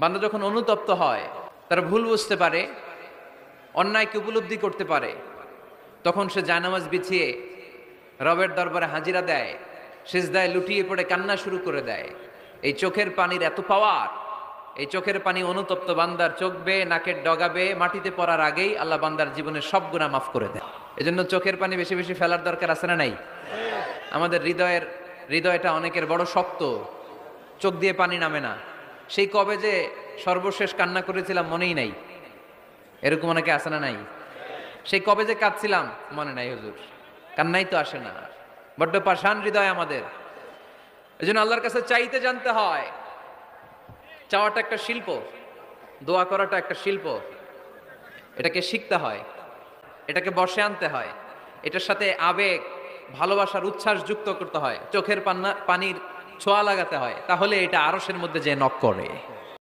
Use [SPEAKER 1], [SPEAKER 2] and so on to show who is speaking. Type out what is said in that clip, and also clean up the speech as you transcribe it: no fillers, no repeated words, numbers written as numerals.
[SPEAKER 1] বান্দা যখন অনুতপ্ত হয়, তারা ভুল বুঝতে পারে, অন্যায়কে উপলব্ধি করতে পারে, তখন সে জায়নামাজ বিছিয়ে রবের দরবারে হাজিরা দেয়, সিজদায় লুটিয়ে পড়ে কান্না শুরু করে দেয়। এই চোখের পানির এত পাওয়ার, এই চোখের পানি অনুতপ্ত বান্দার চোখ বেয়ে নাকের ডগাবে মাটিতে পড়ার আগেই আল্লাহ বান্দার জীবনের সব গুনাহ মাফ করে দেয়। এজন্য চোখের পানি বেশি বেশি ফেলার দরকার আছে না নাই? আমাদের হৃদয়টা অনেকের বড় শক্ত, চোখ দিয়ে পানি নামে না। সেই কবে যে সর্বশেষ কান্না করেছিলাম মনেই নাই, এরকম অনেকে আছে না নাই? সেই কবে যে কাঁদছিলাম মনে নাই হুজুর, কান্নাই তো আসে না। বড্ড পাষাণ হৃদয় আমাদের। এজন্য আল্লাহর কাছে চাইতে জানতে হয়। চাওয়াটা একটা শিল্প, দোয়া করাটা একটা শিল্প। এটাকে শিখতে হয়, এটাকে বশে আনতে হয়, এটার সাথে আবেগ, ভালোবাসার উচ্ছ্বাস যুক্ত করতে হয়, চোখের পানির ছোঁয়া লাগাতে হয়, তাহলে এটা আরশের মধ্যে যে নক করে।